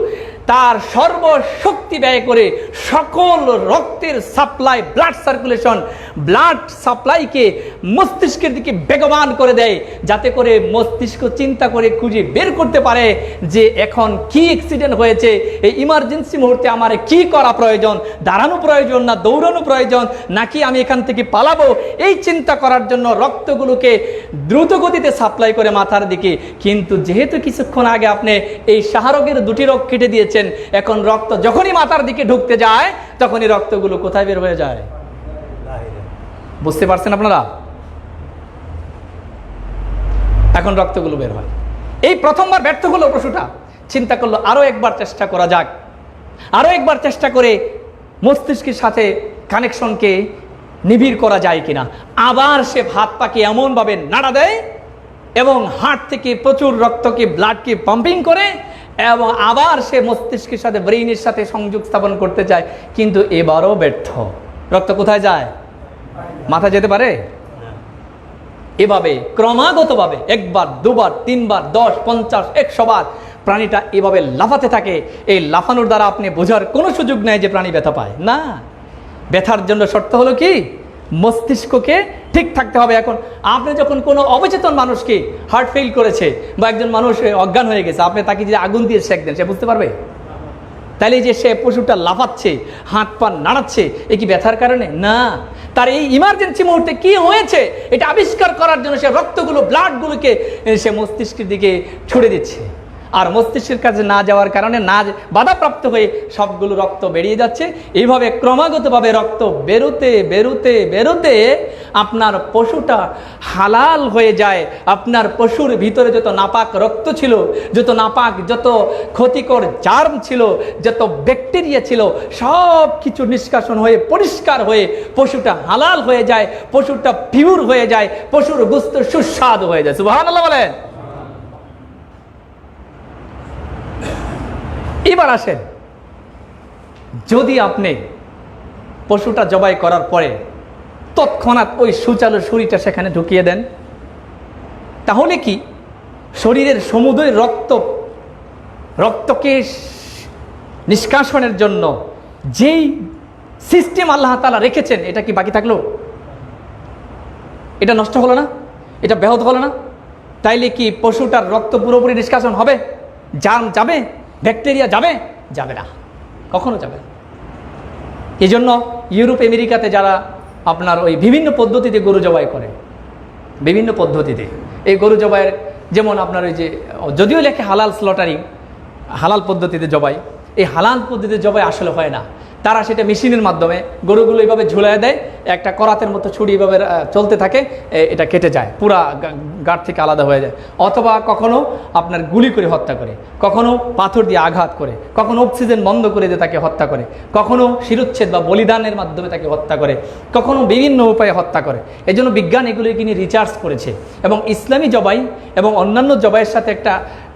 তার সর্বশক্তি ব্যয় করে সকল রক্তের সাপ্লাই, ব্লাড সার্কুলেশন, ব্লাড সাপ্লাইকে মস্তিষ্কের দিকে বেগবান করে দেয়, যাতে করে মস্তিষ্ক চিন্তা করে খুঁজে বের করতে পারে যে এখন কি অ্যাক্সিডেন্ট হয়েছে, এই ইমার্জেন্সি মুহূর্তে আমার কি করা প্রয়োজন, দাঁড়ানো প্রয়োজন না দৌড়ানো প্রয়োজন, নাকি আমি এখান থেকে পালাবো। এই চিন্তা করার জন্য রক্তগুলোকে দ্রুত গতিতে সাপ্লাই করে মাথার দিকে। কিন্তু যেহেতু কিছুক্ষণ আগে আপনি এই শাহরগের 2টি রোগ কেটে দিয়েছেন, এখন রক্ত যখনই মাথার দিকে ঢুকতে যায় তখনই রক্তগুলো কোথায় বের হয়ে যায়? বুঝতে পারছেন আপনারা? এখন রক্তগুলো বের হয়। এই প্রথমবার ব্যর্থ হলো পশুটা, চিন্তা করলো আরো একবার চেষ্টা করা যাক, আরো একবার চেষ্টা করে মস্তিষ্কের সাথে কানেকশনকে নিবিড় করা যায় কিনা। আবার সে হাত পাকে এমন ভাবে নাড়া দেয় এবং হার্ট থেকে প্রচুর রক্তকে, ব্লাডকে পাম্পিং করে, এবং আবার সে মস্তিষ্কের সাথে, ব্রেইনের সাথে সংযোগ স্থাপন করতে চায়, কিন্তু এবারও ব্যর্থ। রক্ত কোথায় যায়? মাথা যেতে পারে? এভাবে ক্রমাগতভাবে 1 বার 2 বার 3 বার 10 50 100 বার প্রাণীটা এভাবে লাফাতে থাকে। এই লাফানোর দ্বারা আপনি বোঝার কোনো সুযোগ নেই যে প্রাণী ব্যথা পায় না। ব্যথার জন্য শর্ত হলো কি? মস্তিষ্ককে ঠিক থাকতে হবে। এখন আপনি যখন কোনো অবচেতন মানুষকে হার্ট ফেল করেছে বা একজন মানুষ অজ্ঞান হয়ে গেছে, আপনি তাকে যদি আগুন দিয়ে সেঁক দেন, সে বুঝতে পারবে? তাইলে যে সে পশুটা লাফাচ্ছে, হাত পা নাড়াচ্ছে, এ কি ব্যথার কারণে? না, তার এই ইমার্জেন্সি মুহূর্তে কি হয়েছে এটা আবিষ্কার করার জন্য সে রক্তগুলো, ব্লাডগুলোকে সে মস্তিষ্কের দিকে ছুড়ে দিচ্ছে। আর মস্তিষ্কের কাছে না যাওয়ার কারণে, না বাধাপ্রাপ্ত হয়ে সবগুলো রক্ত বেরিয়ে যাচ্ছে। এইভাবে ক্রমাগতভাবে রক্ত বেরোতে বেরোতে বেরোতে আপনার পশুটা হালাল হয়ে যায়। আপনার পশুর ভিতরে যত নাপাক রক্ত ছিল, যত নাপাক, যত ক্ষতিকর জার্ম ছিল, যত ব্যাকটেরিয়া ছিল, সব কিছু নিষ্কাশন হয়ে পরিষ্কার হয়ে পশুটা হালাল হয়ে যায়, পশুটা পিওর হয়ে যায়, পশুর গোশত সুস্বাদু হয়ে যায়। সুবহানাল্লাহ বলেন। এবার আসেন, যদি আপনি পশুটা জবাই করার পরে তৎক্ষণাৎ ওই সুচালু ছুরিটা সেখানে ঢুকিয়ে দেন, তাহলে কি শরীরের সমুদয় রক্তকে নিষ্কাশনের জন্য যেই সিস্টেম আল্লাহ তাআলা রেখেছেন, এটা কি বাকি থাকলো? এটা নষ্ট হলো না? এটা ব্যাহত হলো না? তাইলে কি পশুটার রক্ত পুরোপুরি নিষ্কাশন হবে? জার্ম যাবে? ব্যাকটেরিয়া যাবে? যাবে না, কখনো যাবে না। এই জন্য ইউরোপ আমেরিকাতে যারা আপনার ওই বিভিন্ন পদ্ধতিতে গরু জবাই করে, বিভিন্ন পদ্ধতিতে এই গরু জবাইয়ের, যেমন আপনার ওই যে যদিও লেখে হালাল স্লটারিং, হালাল পদ্ধতিতে জবাই, এই হালাল পদ্ধতিতে জবাই আসলে হয় না। তারা সেটা মেশিনের মাধ্যমে গরুগুলো এইভাবে ঝুলিয়ে দেয়, একটা করাতের মতো ছুরি এইভাবে চলতে থাকে, এটা কেটে যায়, পুরা গাড় থেকে আলাদা হয়ে যায়। অথবা কখনো আপনার গুলি করে হত্যা করে, কখনো পাথর দিয়ে আঘাত করে, কখনো অক্সিজেন বন্ধ করে দিয়ে তাকে হত্যা করে, কখনো শিরোচ্ছেদ বা বলিদানের মাধ্যমে তাকে হত্যা করে, কখনো বিভিন্ন উপায়ে হত্যা করে। এই জন্য বিজ্ঞান এগুলোকে নিয়ে রিসার্চ করেছে এবং ইসলামী জবাই এবং অন্যান্য জবাইয়ের সাথে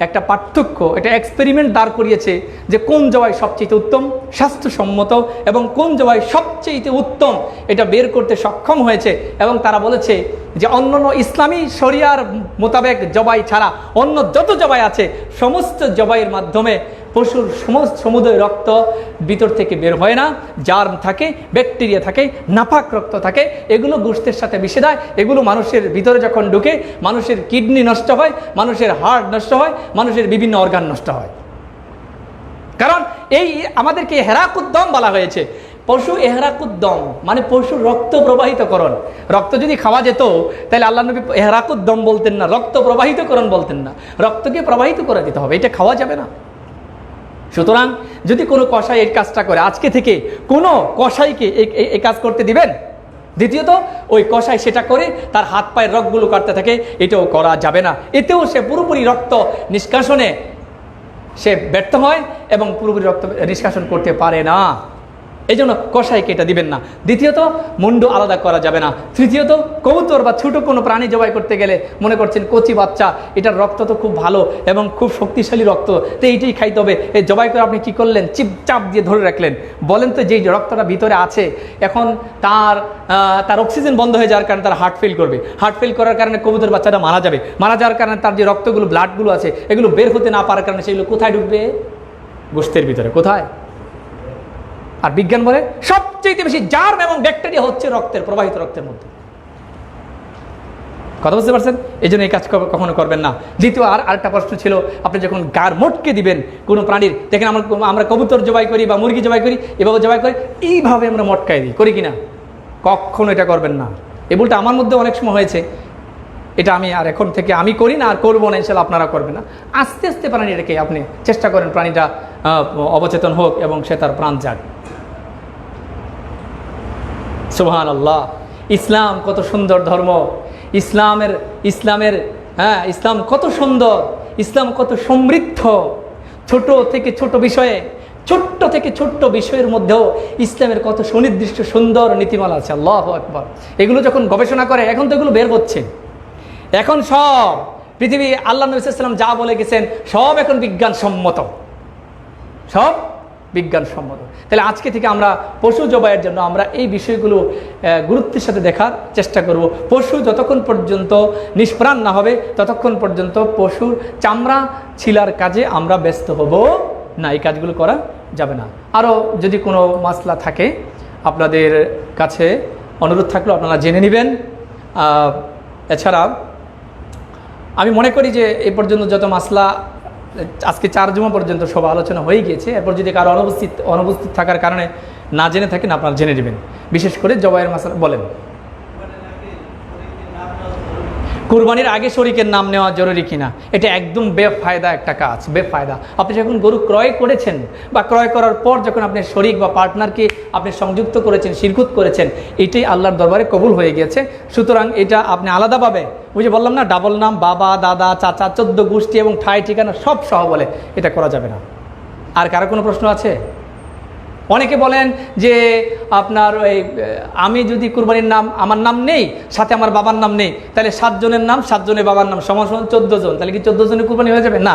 একটা পার্থক্য, এটা এক্সপেরিমেন্ট দাঁড় করিয়েছে যে কোন জবাই সবচেয়ে উত্তম, স্বাস্থ্যসম্মত এবং কোন জবাই সবচেয়ে উত্তম, এটা বের করতে সক্ষম হয়েছে। এবং তারা বলেছে যে অন্যান্য ইসলামী শরিয়ার মোতাবেক জবাই ছাড়া অন্য যত জবাই আছে সমস্ত জবাইয়ের মাধ্যমে পশুর সমস্ত সমুদয় রক্ত ভিতর থেকে বের হয় না, জার্ম থাকে, ব্যাকটেরিয়া থাকে, নাপাক রক্ত থাকে, এগুলো গোশতের সাথে মিশে যায়। এগুলো মানুষের ভিতরে যখন ঢুকে মানুষের কিডনি নষ্ট হয়, মানুষের হার্ট নষ্ট হয়, মানুষের বিভিন্ন অর্গান নষ্ট হয়। কারণ এই আমাদেরকে হেরাকুদ্দম বলা হয়েছে। পশু এহরাকুদ্দম মানে পশুর রক্ত প্রবাহিতকরণ। রক্ত যদি খাওয়া যেত তাহলে আল্লাহ নবী এহরাকুদ্দম বলতেন না, রক্ত প্রবাহিতকরণ বলতেন না। রক্তকে প্রবাহিত করে দিতে হবে, এটা খাওয়া যাবে না। সুতরাং যদি কোনো কসাই এই কাজটা করে, আজকে থেকে কোনো কসাইকে এই কাজ করতে দিবেন। দ্বিতীয়ত ওই কসাই সেটা করে তার হাত পায়ের রগগুলো কাটতে থাকে, এটাও করা যাবে না। এতেও সে পুরোপুরি রক্ত নিষ্কাশনে সে ব্যর্থ হয় এবং পুরোপুরি রক্ত নিষ্কাশন করতে পারে না। এই জন্য কসাইকে এটা দিবেন না। দ্বিতীয়ত মুন্ডু আলাদা করা যাবে না। তৃতীয়ত কবুতর বা ছোটো কোনো প্রাণী জবাই করতে গেলে মনে করছেন কচি বাচ্চা, এটার রক্ত তো খুব ভালো এবং খুব শক্তিশালী রক্ত, তো এইটাই খাইতে হবে। এই জবাই করে আপনি কি করলেন, চিপচাপ দিয়ে ধরে রাখলেন। বলেন তো যেই রক্তটা ভিতরে আছে এখন তার অক্সিজেন বন্ধ হয়ে যাওয়ার কারণে তার হার্ট ফেল করবে। হার্ট ফেল করার কারণে কবুতর বাচ্চাটা মারা যাবে। মারা যাওয়ার কারণে তার যে রক্তগুলো ব্লাডগুলো আছে এগুলো বের হতে না পারার কারণে সেগুলো কোথায় ঢুকবে? গোশতের ভিতরে। কোথায়? আর বিজ্ঞান বলে সবচেয়ে বেশি জার্ম এবং ব্যাকটেরিয়া হচ্ছে রক্তের, প্রবাহিত রক্তের মধ্যে। কথা বুঝতে পারছেন? এই জন্য এই কাজ কখনো করবেন না। দ্বিতীয় আরেকটা প্রশ্ন ছিল, আপনি যখন গার মোটকে দিবেন কোনো প্রাণীর, দেখেন আমরা কবুতর জবাই করি বা মুরগি জবাই করি, এভাবে জবাই করি, এইভাবে আমরা মটকাই দিই, করি কিনা? কখনো এটা করবেন না। এই ভুলটা আমার মধ্যে অনেক সময় হয়েছে। এটা আমি আর এখন থেকে আমি করি না, আর করবো না, ইনশাল্লাহ আপনারা করবেন না। আস্তে আস্তে প্রাণীটাকে আপনি চেষ্টা করেন প্রাণীটা অবচেতন হোক এবং সে তার প্রাণ যাক। সুবহানাল্লাহ। ইসলাম কত সুন্দর ধর্ম, ইসলাম কত সুন্দর, ইসলাম কত সমৃদ্ধ। ছোট থেকে ছোট্ট বিষয়ের মধ্যেও ইসলামের কত সুনির্দিষ্ট সুন্দর নীতিমালা আছে। আল্লাহু আকবার। এগুলো যখন গবেষণা করে, এখন তো এগুলো বের হচ্ছে, এখন সব পৃথিবী আল্লাহ নবী সাল্লাল্লাহু আলাইহি ওয়াসাল্লাম যা বলে গেছেন সব এখন বিজ্ঞানসম্মত, সব বিজ্ঞানসম্মত। তাহলে আজকে থেকে আমরা পশু জবাইয়ের জন্য আমরা এই বিষয়গুলো গুরুত্বের সাথে দেখার চেষ্টা করব। পশু যতক্ষণ পর্যন্ত নিষ্প্রাণ না হবে ততক্ষণ পর্যন্ত পশুর চামড়া ছিলার কাজে আমরা ব্যস্ত হব না, এই কাজগুলো করা যাবে না। আরও যদি কোনো মাসলা থাকে আপনাদের কাছে অনুরোধ থাকলেও আপনারা জেনে নেবেন। এছাড়া আমি মনে করি যে এই পর্যন্ত যত মাসলা আজকে 4 জুমা পর্যন্ত সব আলোচনা হয়ে গিয়েছে। এরপর যদি কারো অনুপস্থিত থাকার কারণে না জেনে থাকেন আপনারা জেনে নেবেন। বিশেষ করে জবাইয়ের মাসলা বলেন। কুরবানির আগে শরীকের নাম নেওয়া জরুরি কিনা? এটা একদম বেফায়দা একটা কাজ, বেফায়দা। আপনি যখন গরু ক্রয় করেছেন বা ক্রয় করার পর যখন আপনি শরীক বা পার্টনারকে আপনি সংযুক্ত করেছেন, শিরকুত করেছেন, এটাই আল্লাহর দরবারে কবুল হয়ে গিয়েছে। সুতরাং এটা আপনি আলাদাভাবে, ওই যে বললাম না, ডাবল নাম, বাবা, দাদা, চাচা, 14 গোষ্ঠী এবং ঠাই ঠিকানা সব সহ বলে, এটা করা যাবে না। আর কারো কোনো প্রশ্ন আছে? অনেকে বলেন যে আপনার ওই আমি যদি কুরবানির নাম, আমার নাম নেই, সাথে আমার বাবার নাম নেই, তাহলে 7 জনের নাম, 7 জনের বাবার নাম সমান 14 জন, তাহলে কি 14 জনের কুরবানি হয়ে যাবে? না,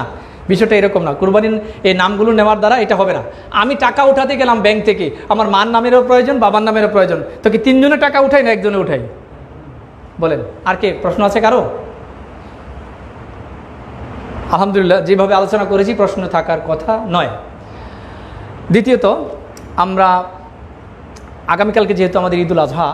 বিষয়টা এরকম না। কুরবানির এই নামগুলো নেওয়ার দ্বারা এটা হবে না। আমি টাকা উঠাতে গেলাম ব্যাংক থেকে, আমার মার নামেরও প্রয়োজন, বাবার নামেরও প্রয়োজন, তো কি 3 জনের টাকা উঠাই না 1 জনে উঠাই? বলেন। আর কে প্রশ্ন আছে কারো? আলহামদুলিল্লাহ, যেভাবে আলোচনা করেছি প্রশ্ন থাকার কথা নয়। দ্বিতীয়ত, আমরা আগামীকালকে যেহেতু আমাদের ঈদুল আজহা,